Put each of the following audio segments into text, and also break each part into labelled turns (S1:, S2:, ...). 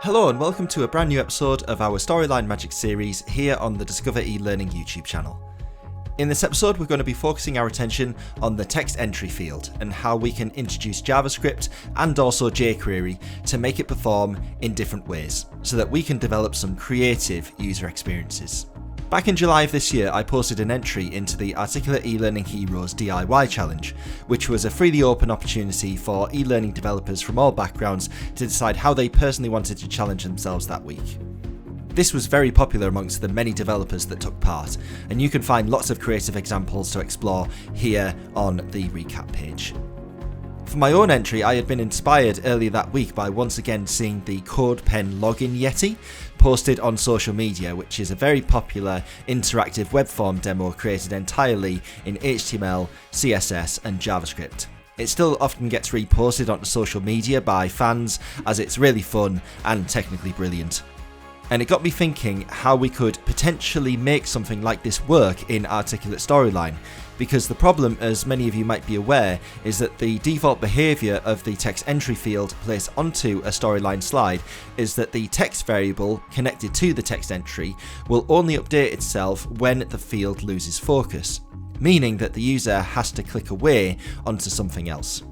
S1: Hello and welcome to a brand new episode of our Storyline Magic series here on the Discover eLearning YouTube channel. In this episode we're going to be focusing our attention on the text entry field and how we can introduce JavaScript and also jQuery to make it perform in different ways so that we can develop some creative user experiences. Back in July of this year, I posted an entry into the Articulate eLearning Heroes DIY Challenge, which was a freely open opportunity for e-learning developers from all backgrounds to decide how they personally wanted to challenge themselves that week. This was very popular amongst the many developers that took part, and you can find lots of creative examples to explore here on the recap page. For my own entry, I had been inspired earlier that week by once again seeing the CodePen login Yeti posted on social media, which is a very popular interactive web form demo created entirely in HTML, CSS and JavaScript. It still often gets reposted onto social media by fans as it's really fun and technically brilliant. And it got me thinking how we could potentially make something like this work in Articulate Storyline, because the problem, as many of you might be aware, is that the default behaviour of the text entry field placed onto a storyline slide is that the text variable connected to the text entry will only update itself when the field loses focus, meaning that the user has to click away onto something else.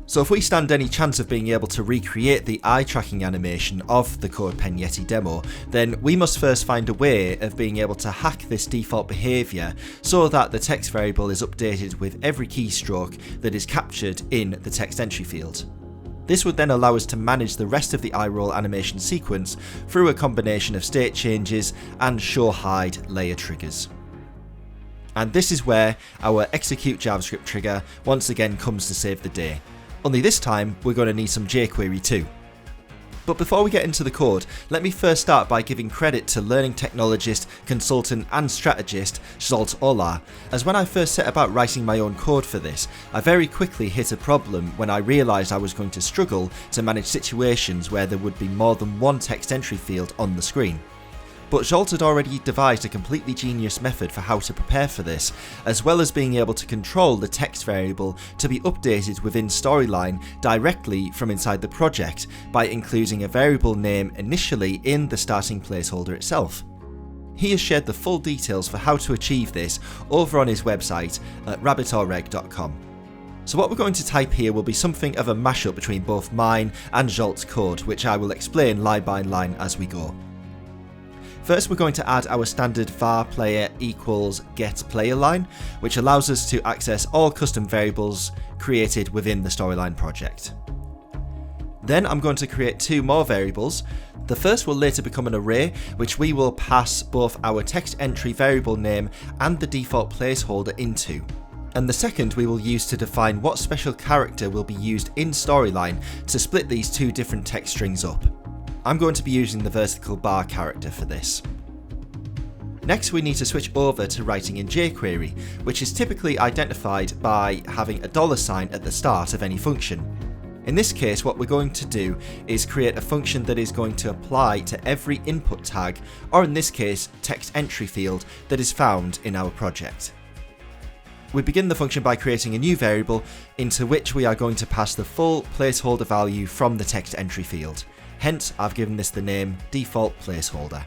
S1: So if we stand any chance of being able to recreate the eye tracking animation of the CodePen Yeti demo, then we must first find a way of being able to hack this default behaviour so that the text variable is updated with every keystroke that is captured in the text entry field. This would then allow us to manage the rest of the eye roll animation sequence through a combination of state changes and show hide layer triggers. And this is where our execute JavaScript trigger once again comes to save the day. Only this time, we're going to need some jQuery too. But before we get into the code, let me first start by giving credit to learning technologist, consultant and strategist Zsolt Olah, as when I first set about writing my own code for this, I very quickly hit a problem when I realised I was going to struggle to manage situations where there would be more than one text entry field on the screen. But Zsolt had already devised a completely genius method for how to prepare for this, as well as being able to control the text variable to be updated within Storyline directly from inside the project by including a variable name initially in the starting placeholder itself. He has shared the full details for how to achieve this over on his website at rabbitoreg.com. So what we're going to type here will be something of a mashup between both mine and Zsolt's code, which I will explain line by line as we go. First, we're going to add our standard var player equals get player line, which allows us to access all custom variables created within the Storyline project. Then I'm going to create two more variables. The first will later become an array, which we will pass both our text entry variable name and the default placeholder into. And the second we will use to define what special character will be used in Storyline to split these two different text strings up. I'm going to be using the vertical bar character for this. Next, we need to switch over to writing in jQuery, which is typically identified by having a $sign at the start of any function. In this case, what we're going to do is create a function that is going to apply to every input tag, or in this case, text entry field that is found in our project. We begin the function by creating a new variable into which we are going to pass the full placeholder value from the text entry field. Hence, I've given this the name default placeholder.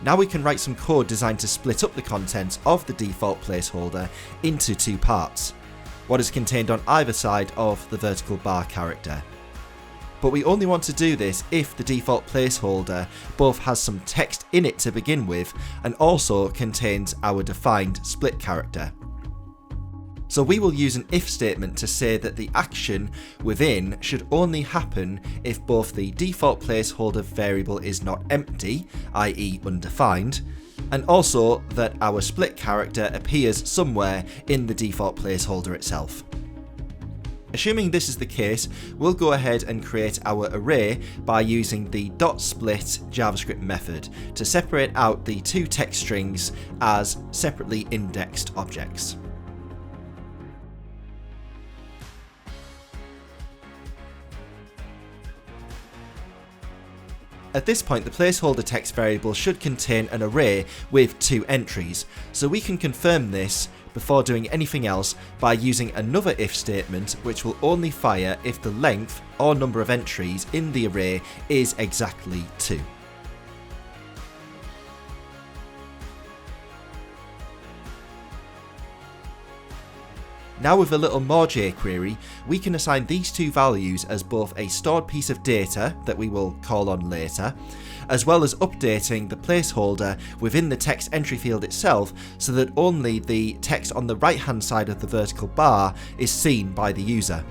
S1: Now we can write some code designed to split up the content of the default placeholder into two parts, what is contained on either side of the vertical bar character. But we only want to do this if the default placeholder both has some text in it to begin with and also contains our defined split character. So we will use an if statement to say that the action within should only happen if both the default placeholder variable is not empty, i.e. undefined, and also that our split character appears somewhere in the default placeholder itself. Assuming this is the case, we'll go ahead and create our array by using the .split JavaScript method to separate out the two text strings as separately indexed objects. At this point, the placeholder text variable should contain an array with 2 entries, so we can confirm this before doing anything else by using another if statement, which will only fire if the length or number of entries in the array is exactly 2. Now with a little more jQuery, we can assign these 2 values as both a stored piece of data that we will call on later, as well as updating the placeholder within the text entry field itself so that only the text on the right hand side of the vertical bar is seen by the user.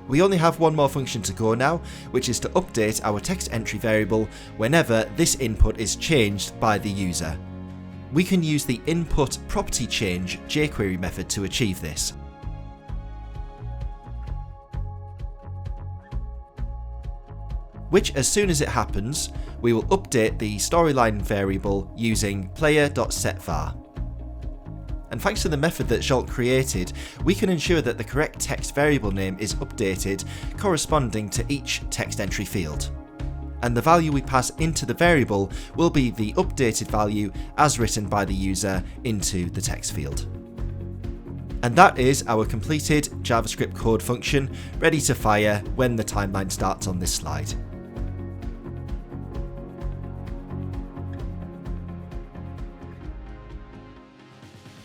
S1: We only have one more function to go now, which is to update our text entry variable whenever this input is changed by the user. We can use the input property change jQuery method to achieve this. Which, as soon as it happens, we will update the storyline variable using player.setVar. And thanks to the method that Zsolt created, we can ensure that the correct text variable name is updated corresponding to each text entry field. And the value we pass into the variable will be the updated value as written by the user into the text field. And that is our completed JavaScript code function, ready to fire when the timeline starts on this slide.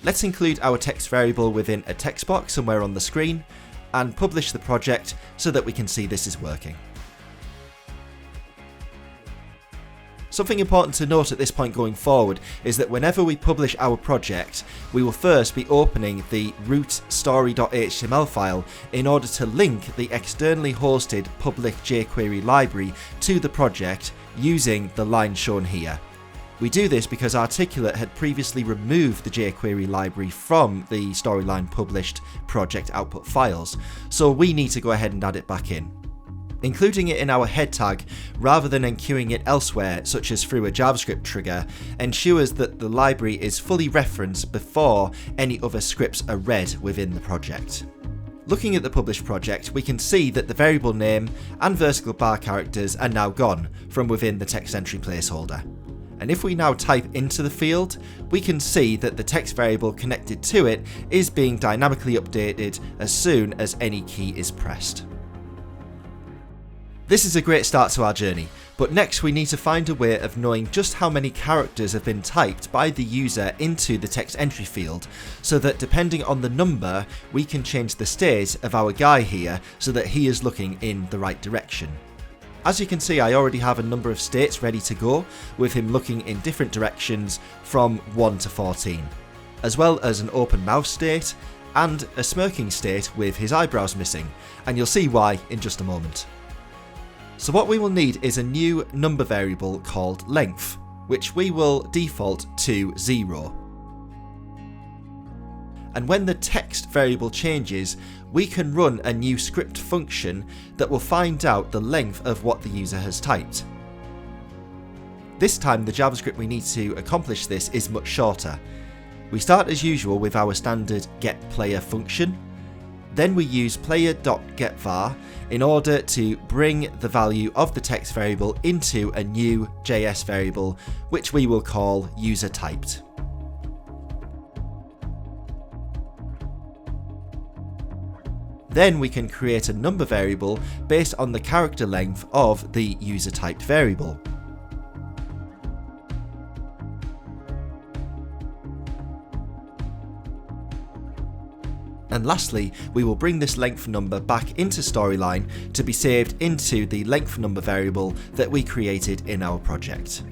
S1: Let's include our text variable within a text box somewhere on the screen and publish the project so that we can see this is working. Something important to note at this point going forward is that whenever we publish our project, we will first be opening the root story.html file in order to link the externally hosted public jQuery library to the project using the line shown here. We do this because Articulate had previously removed the jQuery library from the Storyline published project output files, so we need to go ahead and add it back in. Including it in our head tag rather than enqueuing it elsewhere, such as through a JavaScript trigger, ensures that the library is fully referenced before any other scripts are read within the project. Looking at the published project, we can see that the variable name and vertical bar characters are now gone from within the text entry placeholder. And if we now type into the field, we can see that the text variable connected to it is being dynamically updated as soon as any key is pressed. This is a great start to our journey, but next we need to find a way of knowing just how many characters have been typed by the user into the text entry field, so that depending on the number, we can change the state of our guy here so that he is looking in the right direction. As you can see, I already have a number of states ready to go, with him looking in different directions from 1 to 14, as well as an open mouth state and a smirking state with his eyebrows missing, and you'll see why in just a moment. So what we will need is a new number variable called length, which we will default to 0. And when the text variable changes, we can run a new script function that will find out the length of what the user has typed. This time the JavaScript we need to accomplish this is much shorter. We start as usual with our standard getPlayer function. Then we use player.getVar in order to bring the value of the text variable into a new JS variable, which we will call userTyped. Then we can create a number variable based on the character length of the userTyped variable. And lastly, we will bring this length number back into Storyline to be saved into the length number variable that we created in our project.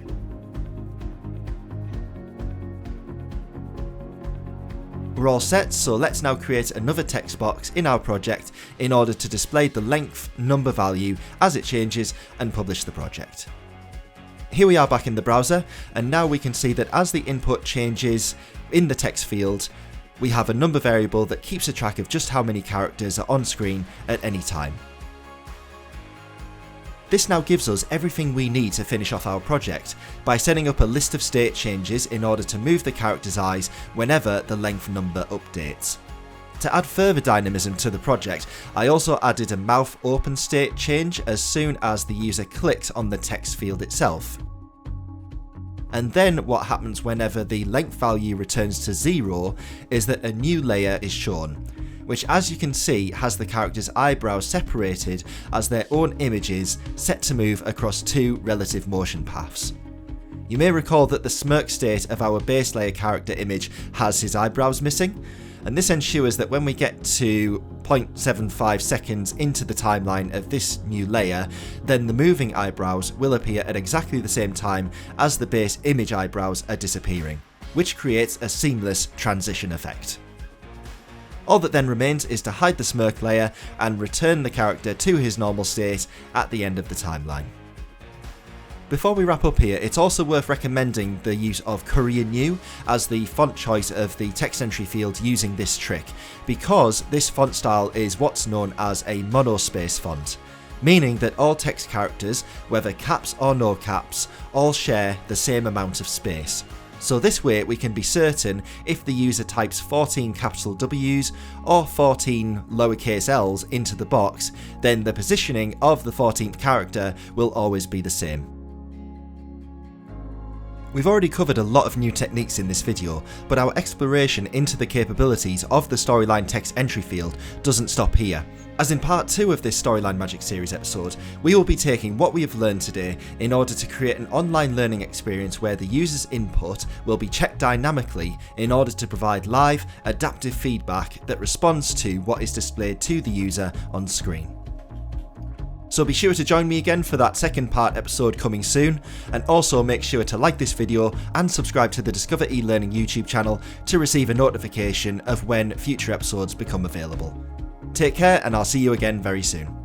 S1: We're all set, so let's now create another text box in our project in order to display the length number value as it changes and publish the project. Here we are back in the browser, and now we can see that as the input changes in the text field, we have a number variable that keeps a track of just how many characters are on screen at any time. This now gives us everything we need to finish off our project by setting up a list of state changes in order to move the character's eyes whenever the length number updates. To add further dynamism to the project, I also added a mouth open state change as soon as the user clicked on the text field itself. And then what happens whenever the length value returns to 0 is that a new layer is shown, which, as you can see, has the character's eyebrows separated as their own images set to move across two relative motion paths. You may recall that the smirk state of our base layer character image has his eyebrows missing, and this ensures that when we get to 0.75 seconds into the timeline of this new layer, then the moving eyebrows will appear at exactly the same time as the base image eyebrows are disappearing, which creates a seamless transition effect. All that then remains is to hide the smirk layer and return the character to his normal state at the end of the timeline. Before we wrap up here, it's also worth recommending the use of Courier New as the font choice of the text entry field using this trick, because this font style is what's known as a monospace font, meaning that all text characters, whether caps or no caps, all share the same amount of space. So this way we can be certain if the user types 14 capital W's or 14 lowercase l's into the box, then the positioning of the 14th character will always be the same. We've already covered a lot of new techniques in this video, but our exploration into the capabilities of the Storyline text entry field doesn't stop here, as in part 2 of this Storyline Magic series episode, we will be taking what we have learned today in order to create an online learning experience where the user's input will be checked dynamically in order to provide live, adaptive feedback that responds to what is displayed to the user on screen. So be sure to join me again for that second part episode coming soon, and also make sure to like this video and subscribe to the Discover eLearning YouTube channel to receive a notification of when future episodes become available. Take care, and I'll see you again very soon.